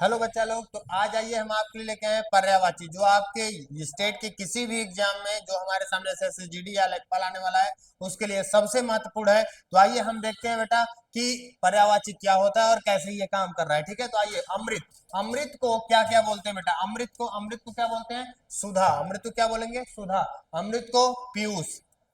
Hello बच्चा लोग, तो आज आइए हम आपके लिए लेके आए हैं पर्यायवाची, जो आपके स्टेट के किसी भी एग्जाम में जो हमारे सामने एसएससी या लेखपाल आने वाला है उसके लिए सबसे महत्वपूर्ण है। तो आइए हम देखते हैं बेटा कि पर्यायवाची क्या होता है और कैसे ये काम कर रहा है। ठीक है, तो आइए। अमृत, अमृत को क्या क्या बोलते हैं बेटा? अमृत को क्या बोलते हैं? सुधा। अमृत को क्या बोलेंगे? सुधा। अमृत को पीयूष,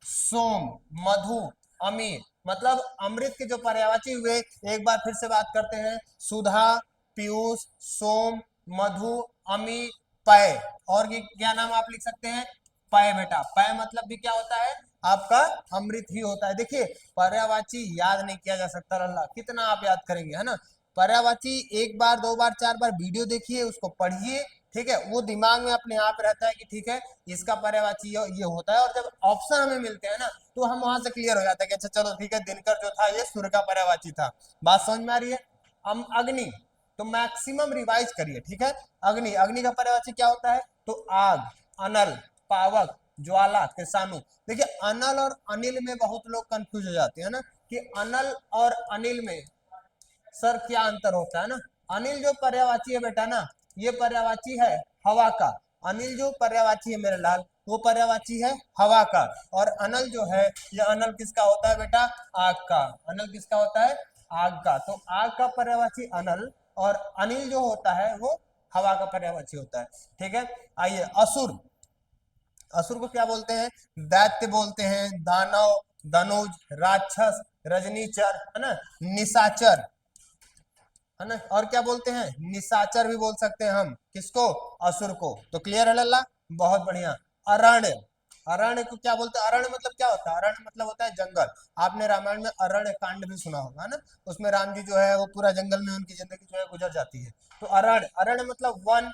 सोम, मधु, अमीर। मतलब अमृत के जो पर्यायवाची हुए, एक बार फिर से बात करते हैं। सुधा, पीयूष, सोम, मधु, अमी, पय। और ये क्या नाम आप लिख सकते हैं? पय बेटा। पय मतलब भी क्या होता है? आपका अमृत ही होता है। देखिए, पर्यायवाची याद नहीं किया जा सकता अल्लाह, कितना आप याद करेंगे, है ना। पर्यायवाची एक बार, दो बार, चार बार वीडियो देखिए, उसको पढ़िए। ठीक है, वो दिमाग में अपने आप रहता है कि ठीक है इसका पर्यायवाची ये होता है। और जब ऑप्शन हमें मिलते हैं ना, तो हम वहां से क्लियर हो जाता है कि अच्छा चलो ठीक है, दिनकर जो था ये सूर्य का पर्यायवाची था। बात समझ में आ रही है? हम अग्नि, तो मैक्सिमम रिवाइज करिए। ठीक है, अग्नि, अग्नि का पर्यायवाची क्या होता है? तो आग, अनल, पावक, ज्वाला, कृषाणु। देखिए, अनल और अनिल में बहुत लोग कंफ्यूज हो जाते हैं ना, कि अनल और अनिल में सर क्या अंतर होता है ना। अनिल जो पर्यायवाची है बेटा ना, ये पर्यायवाची है हवा का। अनिल जो पर्यायवाची है मेरे लाल, वो पर्यायवाची है हवा का। और अनल जो है, ये अनल किसका होता है बेटा? आग का। अनल किसका होता है? आग का। तो आग का पर्यायवाची अनल, और अनिल जो होता है वो हवा का पर्यायवाची होता है। ठीक है, आइए। असुर, असुर को क्या बोलते हैं? दैत्य बोलते हैं, दानव, धनुज, राक्षस, रजनीचर, है ना, निशाचर, है ना। और क्या बोलते हैं? निशाचर भी बोल सकते हैं हम। किसको? असुर को। तो क्लियर है लल्ला? बहुत बढ़िया। अरण्य, अरण्य को क्या बोलते हैं? अरण्य मतलब क्या होता है? अरण्य मतलब होता है जंगल। आपने रामायण में अरण्य कांड भी सुना होगा, है ना। उसमें राम जी जो है वो पूरा जंगल में उनकी जिंदगी जो है गुजर जाती है। तो अरण्य, अरण्य मतलब वन,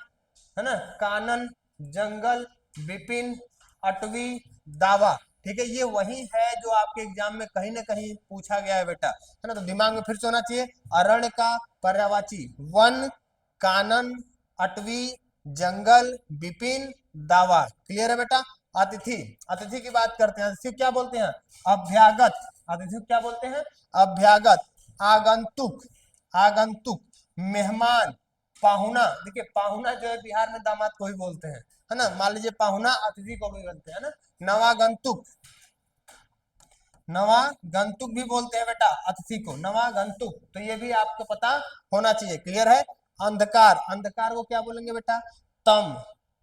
है ना, कानन, जंगल, विपिन, अटवी, दावा। ठीक है, ये वही है जो आपके एग्जाम में कहीं ना कहीं पूछा गया है बेटा, है ना। तो दिमाग में फिर से होना चाहिए, अरण्य का पर्यायवाची वन, कानन, अटवी, जंगल, विपिन, दावा। क्लियर है बेटा? अतिथि, अतिथि की बात करते हैं। अतिथि क्या बोलते हैं? अभ्यागत। अतिथि क्या बोलते हैं? अभ्यागत। आगंतुक, आगंतुक, मेहमान, पाहुना। देखिए, पाहुना जो है बिहार में दामाद को ही बोलते हैं, है ना। मान लीजिए पाहुना अतिथि को भी बोलते हैं ना। नवागंतुक, नवागंतुक भी बोलते हैं बेटा अतिथि को, नवागंतुक। तो ये भी आपको पता होना चाहिए। क्लियर है? अंधकार, अंधकार को क्या बोलेंगे बेटा? तम,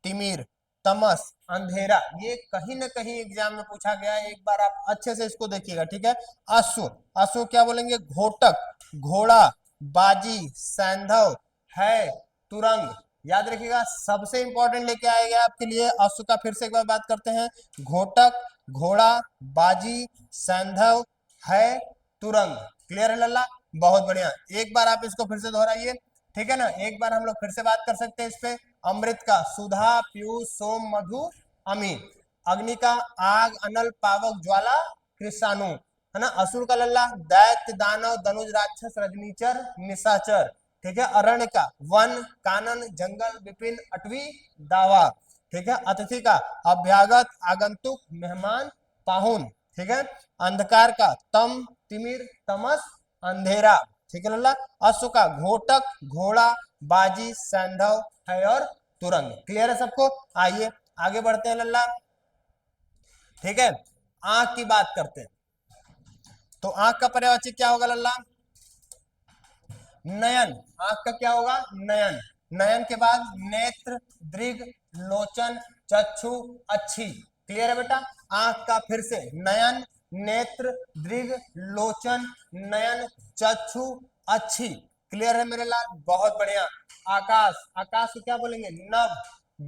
तिमिर, तमस, अंधेरा। ये कहीं ना कहीं एग्जाम में पूछा गया है, एक बार आप अच्छे से इसको देखिएगा। ठीक है, अश्व, अश्व क्या बोलेंगे? घोटक, घोड़ा, बाजी, सैंधव, है, तुरंग। याद रखिएगा, सबसे इंपॉर्टेंट लेके आएगा आपके लिए अश्व का। फिर से एक बार बात करते हैं। घोटक, घोड़ा, बाजी, सैंधव, है, तुरंग। क्लियर है लल्ला? बहुत बढ़िया। एक बार आप इसको फिर से दोहराइए। ठीक है ना, एक बार हम लोग फिर से बात कर सकते हैं इस पे। अमृत का सुधा, पीयूष, सोम, मधु, अमी। अग्नि का आग, अनल, पावक, ज्वाला, कृषाणु, है ना। असुर का लल्ला दैत्य, दानव, धनुज, राक्षस, रजनीचर, निशाचर। ठीक है, अरण्य का वन, कानन, जंगल, विपिन, अटवी, दावा। ठीक है, अतिथि का अभ्यागत, आगंतुक, मेहमान, पाहुन। ठीक है, अंधकार का तम, तिमिर, तमस, अंधेरा। ठीक है लल्ला। अश्व का घोटक, घोड़ा, बाजी, सैंधव, है और तुरंग। क्लियर है सबको? आइए आगे बढ़ते हैं लल्ला। ठीक है, आंख की बात करते हैं। तो आंख का पर्यायवाची क्या होगा लल्ला? नयन। आंख का क्या होगा? नयन। नयन के बाद नेत्र, दृग, लोचन, चक्षु, अच्छी। क्लियर है बेटा? आंख का फिर से नयन, नेत्र, दृग, लोचन, नयन, चक्षु, अच्छी। क्लियर है मेरे लाल? बहुत बढ़िया। आकाश, आकाश को क्या बोलेंगे? नभ,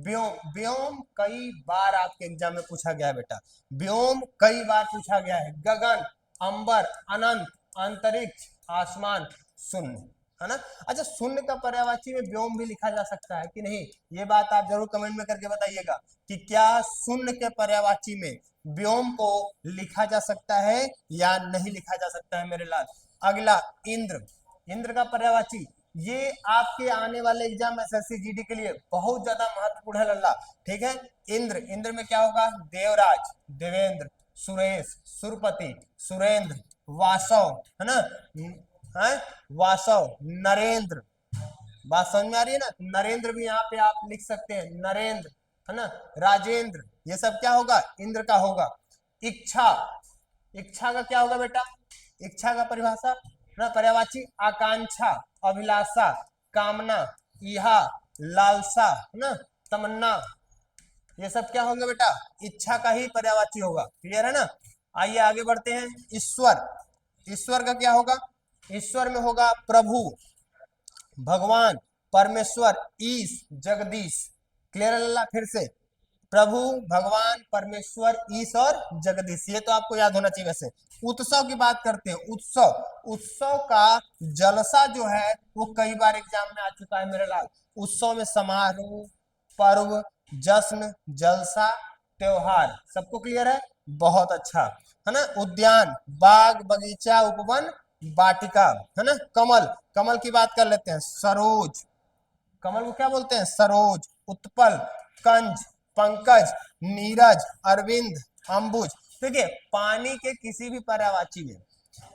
व्योम। व्योम कई बार आपके एग्जाम में पूछा गया है बेटा, व्योम कई बार पूछा गया है। गगन, अंबर, अनंत, अंतरिक्ष, आसमान, शून्य, है ना। अच्छा, शून्य का पर्यायवाची में व्योम भी लिखा जा सकता है कि नहीं? ये बात आप जरूर कमेंट में करके बताइएगा कि क्या शून्य के पर्यायवाची में व्योम को लिखा जा सकता है या नहीं लिखा जा सकता है मेरे लाल। अगला, इंद्र। इंद्र का पर्यायवाची, ये आपके आने वाले एग्जाम एसएससी जीडी के लिए बहुत ज्यादा महत्वपूर्ण है लल्ला। ठीक है, इंद्र, इंद्र में क्या होगा? देवराज, देवेंद्र, सुरेश, सुरपति, सुरेंद्र, वासव, है ना, है, वासव, नरेंद्र, बात समझ में आ रही है ना। नरेंद्र भी यहाँ पे आप लिख सकते हैं, नरेंद्र, है ना, राजेंद्र, ये सब क्या होगा, इंद्र का होगा। इच्छा, इच्छा का क्या होगा बेटा, इच्छा का परिभाषा ना, पर्यायवाची आकांक्षा, अभिलाषा, कामना, इहा, लालसा, है ना, तमन्ना, ये सब क्या होंगे बेटा, इच्छा का ही पर्यायवाची होगा। क्लियर है ना। आइए आगे बढ़ते हैं। ईश्वर, ईश्वर का क्या होगा, ईश्वर में होगा प्रभु, भगवान, परमेश्वर, ईश, जगदीश। क्लियर है लल्ला, फिर से प्रभु, भगवान, परमेश्वर, ईश और जगदीश, ये तो आपको याद होना चाहिए। वैसे उत्सव की बात करते हैं, उत्सव, उत्सव का जलसा जो है वो कई बार एग्जाम में आ चुका है मेरे लाल। उत्सव में समारोह, पर्व, जश्न, जलसा, त्योहार, सबको क्लियर है, बहुत अच्छा, है ना। उद्यान, बाग, बगीचा, उपवन, वाटिका, है ना। कमल, कमल की बात कर लेते हैं, सरोज, कमल को क्या बोलते हैं, सरोज। उत्पल, कंज, पंकज, नीरज, अरविंद, अंबुज। देखिए पानी के किसी भी पर्यायवाची में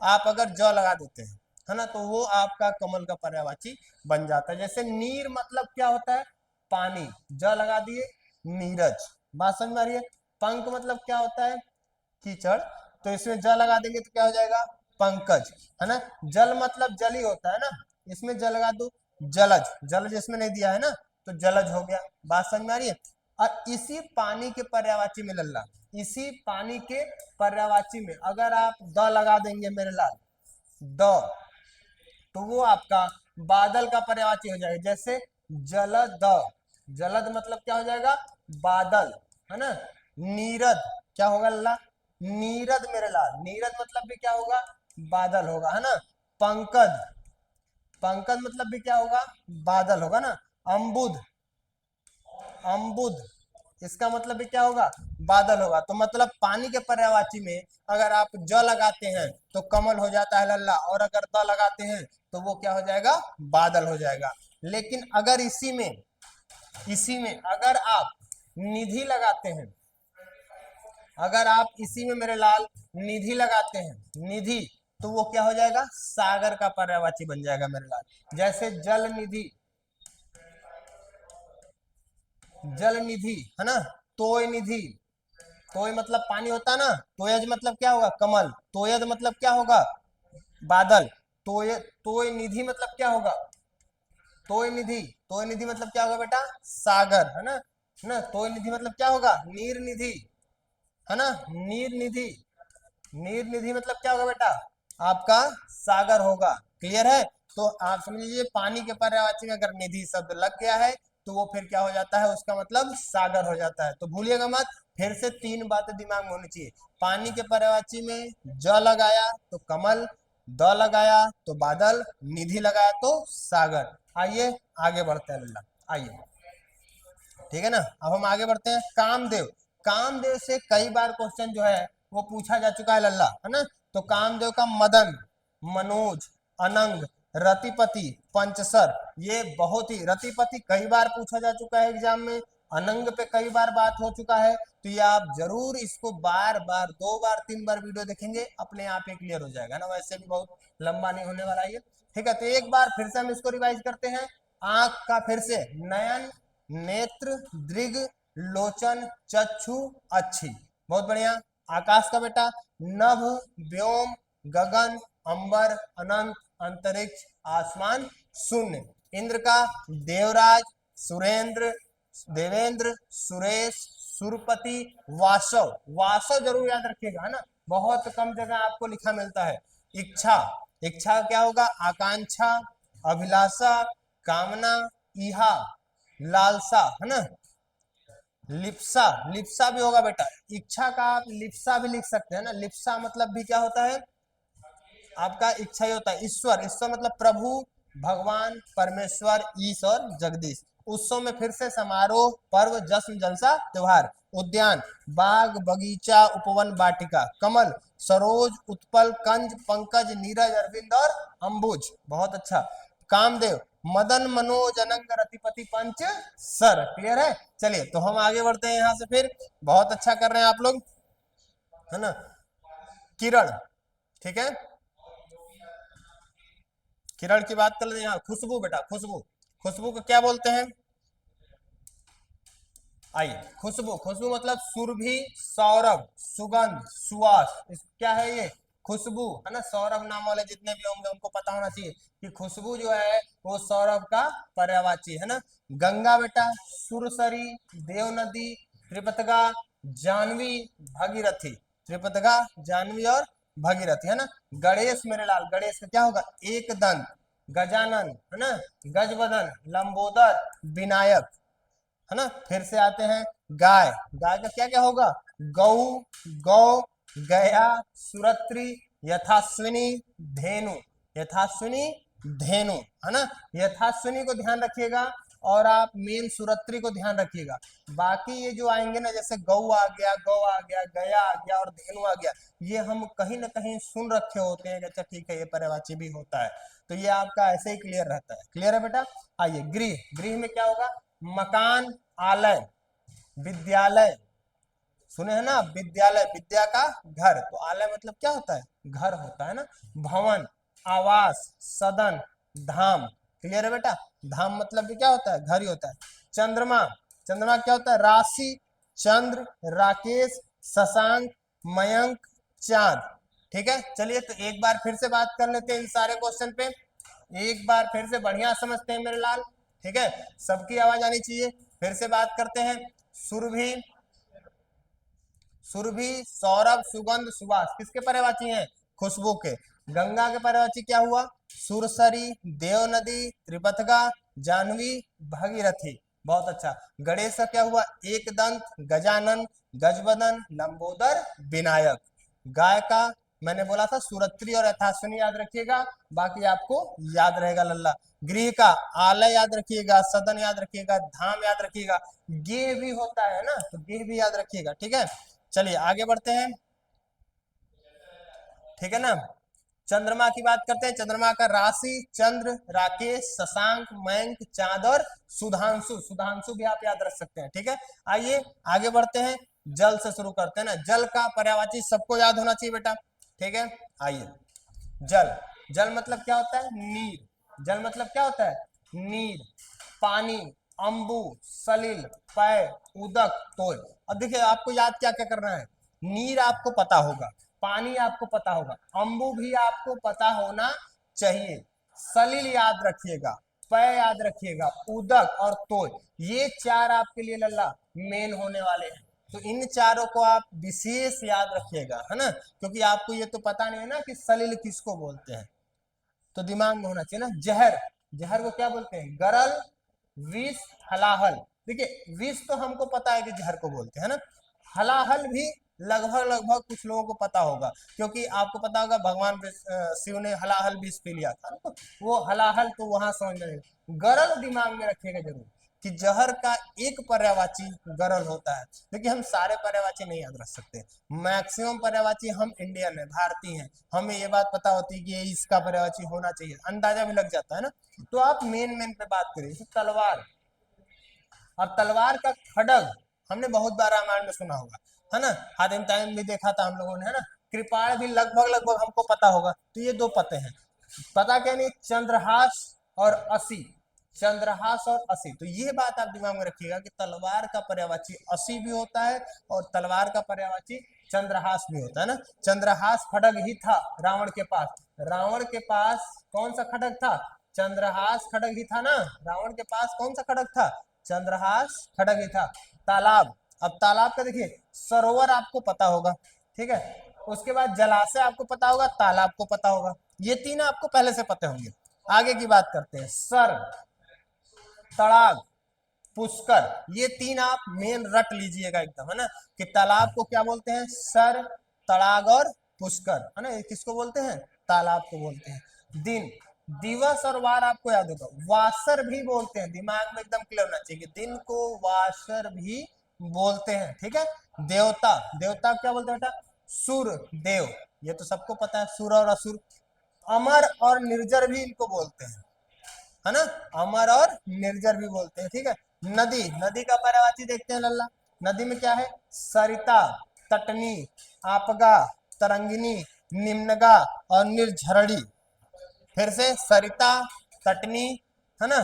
आप अगर ज लगा देते हैं, है ना, तो वो आपका कमल का पर्यायवाची बन जाता है। जैसे नीर मतलब क्या होता है, पानी, ज लगा दिए, नीरज। बात समझ में आ रही है। पंख मतलब क्या होता है, कीचड़, तो इसमें ज लगा देंगे तो क्या हो जाएगा, पंकज, है ना। जल मतलब जल ही होता है ना, इसमें जल लगा दो, जलज, जलज इसमें नहीं दिया है ना, तो जलज हो गया। बात समझ में आ रही है। और इसी पानी के पर्यायवाची में लल्ला, इसी पानी के पर्यायवाची में अगर आप द लगा देंगे मेरे लाल, द, तो वो आपका बादल का पर्यायवाची हो जाएगा। जैसे जलद, जलद मतलब क्या हो जाएगा, बादल, है ना। नीरद क्या होगा लल्ला, नीरद मेरे लाल, नीरद मतलब भी क्या होगा, बादल होगा, है ना। पंकज, पंकज मतलब भी क्या होगा, बादल होगा ना। अम्बुद, अम्बुद, इसका मतलब भी क्या होगा, बादल होगा। तो मतलब पानी के पर्यायवाची में अगर आप ज लगाते हैं तो कमल हो जाता है लल्ला, और अगर द लगाते हैं तो वो क्या हो जाएगा, बादल हो जाएगा। लेकिन अगर इसी में अगर आप निधि लगाते हैं, अगर आप इसी में मेरे लाल निधि लगाते हैं, निधि, तो वो क्या हो जाएगा, सागर का पर्यायवाची बन जाएगा मेरे लाल। जैसे जल निधि, जल निधि, है ना। तोय निधि, तोय मतलब पानी होता है ना, तोयज मतलब क्या होगा, कमल, तोयद मतलब क्या होगा, बादल, तोय, तोय निधि मतलब क्या होगा, तोय निधि, तोय निधि मतलब क्या होगा बेटा, सागर, है ना, है ना। तोय निधि मतलब क्या होगा, नीर निधि, है ना, नीर निधि, नीर निधि मतलब क्या होगा बेटा, आपका सागर होगा। क्लियर है। तो आप समझ लीजिए पानी के पर्यायवाची में अगर निधि शब्द लग गया है तो वो फिर क्या हो जाता है, उसका मतलब सागर हो जाता है। तो भूलिएगा मत, फिर से तीन बातें दिमाग में होनी चाहिए। पानी के पर्यायवाची में ज लगाया तो कमल, द लगाया तो बादल, निधि लगाया तो सागर। आइए आगे बढ़ते हैं लल्ला, आइए, ठीक है ना। अब हम आगे बढ़ते हैं। कामदेव, कामदेव से कई बार क्वेश्चन जो है वो पूछा जा चुका है लल्ला, है ना। तो कामदेव का मदन, मनोज, अनंग, रतिपति, पंचसर, ये बहुत ही, रतिपति कई बार पूछा जा चुका है एग्जाम में, अनंग पे कई बार बात हो चुका है। तो ये आप जरूर इसको बार बार, दो बार तीन बार वीडियो देखेंगे, अपने आप ही क्लियर हो जाएगा ना, वैसे भी बहुत लंबा नहीं होने वाला ये, ठीक है। तो एक बार फिर से हम इसको रिवाइज करते हैं। आंख का फिर से, नयन, नेत्र, दृग, लोचन, चक्षु, अच्छी, बहुत बढ़िया। आकाश का बेटा, नभ, व्योम, गगन, अंबर, अनंत, अंतरिक्ष, आसमान, शून्य। इंद्र का, देवराज, सुरेंद्र, देवेंद्र, सुरेश, सुरपति, वासव, वासव जरूर याद रखिएगा, है ना, बहुत कम जगह आपको लिखा मिलता है। इच्छा, इच्छा क्या होगा, आकांक्षा, अभिलाषा, कामना, इहा, लालसा, है ना। लिप्सा, लिप्सा भी होगा बेटा, इच्छा का आप लिप्सा भी लिख सकते हैं ना। लिप्सा मतलब भी क्या होता है, आपका इच्छा ही होता है। ईश्वर, ईश्वर मतलब प्रभु, भगवान, परमेश्वर, ईश और जगदीश। उत्सव में फिर से समारोह, पर्व, जश्न, जलसा, त्योहार। उद्यान, बाग, बगीचा, उपवन, वाटिका। कमल, सरोज, उत्पल, कंज, पंकज, नीरज, अरविंद और अंबुज, बहुत अच्छा। कामदेव, मदन, मनोज, अनंग, रतिपति, पंच, सर। क्लियर है। चलिए तो हम आगे बढ़ते हैं यहाँ से, फिर बहुत अच्छा कर रहे हैं आप लोग, है ना। किरण, ठीक है, किरण की बात कर लेते हैं। यहाँ खुशबू बेटा, खुशबू, खुशबू को क्या बोलते हैं? आइए, खुशबू, खुशबू मतलब सुरभि, सौरभ, सुगंध, सुवास, क्या है ये? खुशबू है ना। सौरभ नाम वाले जितने भी होंगे उनको पता होना चाहिए कि खुशबू जो है वो सौरभ का पर्यायवाची है ना। गंगा बेटा, सुरसरी, देव नदी, त्रिपतगा, जानवी, भागीरथी, त्रिपतगा, जानवी और भागीरथी है ना। गणेश मेरे लाल, गणेश का क्या होगा? एक दंत, गजानन है ना, गजबदन, लंबोदर, विनायक है ना। फिर से आते हैं गाय, गाय का क्या क्या होगा? गौ, गौ, गया, सुरत्री, यथास्विनी, धेनु, यथास्विनी, धेनु है ना। यथास्विनी को ध्यान रखिएगा और आप मेन सुरत्री को ध्यान रखिएगा। बाकी ये जो आएंगे ना, जैसे गौ आ गया, गौ आ गया, गया आ गया और धेनु आ गया, ये हम कहीं ना कहीं सुन रखे होते हैं। अच्छा ठीक है, ये पर्यायवाची भी होता है, तो ये आपका ऐसे ही क्लियर रहता है। क्लियर है बेटा? आइए, गृह, गृह में क्या होगा? मकान, आलय, विद्यालय, सुने हैं ना, विद्यालय, विद्या का घर, तो आलय मतलब क्या होता है? घर होता है ना। भवन, आवास, सदन, धाम। क्लियर है बेटा? धाम मतलब भी क्या होता है? घर ही होता है। चंद्रमा, चंद्रमा क्या होता है? राशि, चंद्र, राकेश, शशांक, मयंक, चांद। ठीक है, चलिए तो एक बार फिर से बात कर लेते हैं इन सारे क्वेश्चन पे, एक बार फिर से बढ़िया समझते हैं मेरे लाल। ठीक है, सबकी आवाज आनी चाहिए। फिर से बात करते हैं। सुरभि, सुरभि, सौरभ, सुगंध, सुवास किसके पर्यायवाची हैं? खुशबू के। गंगा के पर्यायवाची क्या हुआ? सुरसरी, देव नदी, त्रिपथगा, जानवी, भागीरथी। बहुत अच्छा। गणेश का क्या हुआ? एक दंत, गजानन, गजबदन, लंबोदर, विनायक। गाय का मैंने बोला था सुरत्री और यथास्विनी याद रखिएगा, बाकी आपको याद रहेगा लल्ला। गृह का आलय याद रखिएगा, सदन याद रखिएगा, धाम याद रखिएगा, गेह भी होता है ना, तो गेह भी याद रखिएगा। ठीक है, चलिए आगे बढ़ते हैं। ठीक है ना, चंद्रमा की बात करते हैं। चंद्रमा का राशि, चंद्र, राकेश, शशांक, मयंक, चांद और सुधांशु, सुधांशु भी आप याद रख सकते हैं। ठीक है, आइए आगे बढ़ते हैं। जल से शुरू करते हैं ना। जल का पर्यायवाची सबको याद होना चाहिए बेटा। ठीक है, आइए, जल, जल मतलब क्या होता है? नीर। जल मतलब क्या होता है? नीर, पानी, अंबु, सलिल, पय, उदक, तोय। अब देखिए आपको याद क्या क्या करना है। नीर आपको पता होगा, पानी आपको पता होगा, अंबु भी आपको पता होना चाहिए, सलिल याद रखिएगा, पय याद रखिएगा, उदक और तोय, ये चार आपके लिए लल्ला मेन होने वाले हैं। तो इन चारों को आप विशेष याद रखिएगा, है ना, क्योंकि आपको ये तो पता नहीं है ना कि सलिल किसको बोलते हैं, तो दिमाग में होना चाहिए ना। जहर, जहर को क्या बोलते हैं? गरल, विष, हलाहल। देखिए विष तो हमको पता है कि जहर को बोलते हैं ना, हलाहल भी लगभग लगभग कुछ लोगों को पता होगा, क्योंकि आपको पता होगा भगवान शिव ने हलाहल विष पी लिया था, तो वो हलाहल तो वहां समझ में। गरल दिमाग में रखिएगा जरूर कि जहर का एक पर्यायवाची गरल होता है। देखिए हम सारे पर्यायवाची नहीं याद रख सकते, मैक्सिमम पर्यायवाची हम इंडियन है, भारतीय हैं, हमें ये बात पता होती है कि ये इसका पर्यायवाची होना चाहिए, अंदाजा भी लग जाता है ना। तो आप मेन मेन पे बात करिए। तलवार, और तलवार का खड्ग हमने बहुत बार रामायण में सुना होगा, है ना, हातिम टाइम भी देखा था हम लोगों ने, है ना। कृपाण भी लगभग लगभग हमको पता होगा, तो ये दो पते हैं। पता क्या नहीं? चंद्रहास और असी, चंद्रहास और असी, तो ये बात आप दिमाग में रखिएगा कि तलवार का पर्यायवाची असी भी होता है और तलवार का पर्यायवाची चंद्रहास भी होता है ना। चंद्रहास खड्ग ही था रावण के पास, रावण के पास कौन सा खड्ग था? चंद्रहास खड्ग ही था ना। रावण के पास कौन सा खड्ग था? चंद्रहास खड्ग ही था। तालाब, अब तालाब का देखिए, सरोवर आपको पता होगा, ठीक है, उसके बाद जलाशय आपको पता होगा, तालाब को पता होगा, ये तीन आपको पहले से पता होंगे। आगे की बात करते हैं। सर, तड़ाग, पुष्कर, ये तीन आप मेन रट लीजिएगा एकदम, है ना, कि तालाब को क्या बोलते हैं? सर, तड़ाग और पुष्कर, है ना। ये किसको बोलते हैं? तालाब को बोलते हैं। दिन, दिवस और वार आपको याद होगा, वासर भी बोलते हैं, दिमाग में एकदम क्लियर होना चाहिए कि दिन को वासर भी बोलते हैं। ठीक है, देवता, देवता क्या बोलते हैं बेटा? सुर, देव, ये तो सबको पता है, सुर और असुर। अमर और निर्जर भी इनको बोलते हैं, है ना, अमर और निर्जर भी बोलते हैं। ठीक है, नदी, नदी का पर्यायवाची देखते हैं लल्ला। नदी में क्या है? सरिता, तटनी, आपगा, तरंगिनी, निम्नगा और निर्झरणी। फिर से सरिता, तटनी, है ना,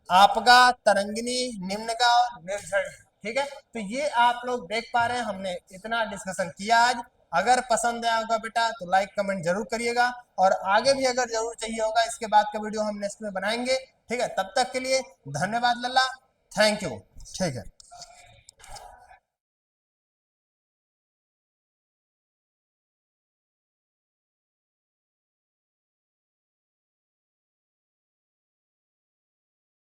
आपका, तरंगिणी, निम्न का और निर्झर। ठीक है, तो ये आप लोग देख पा रहे हैं, हमने इतना डिस्कशन किया आज। अगर पसंद आया होगा बेटा तो लाइक कमेंट जरूर करिएगा, और आगे भी अगर जरूर चाहिए होगा इसके बाद का वीडियो हम नेक्स्ट में बनाएंगे। ठीक है, तब तक के लिए धन्यवाद लल्ला, थैंक यू। ठीक है।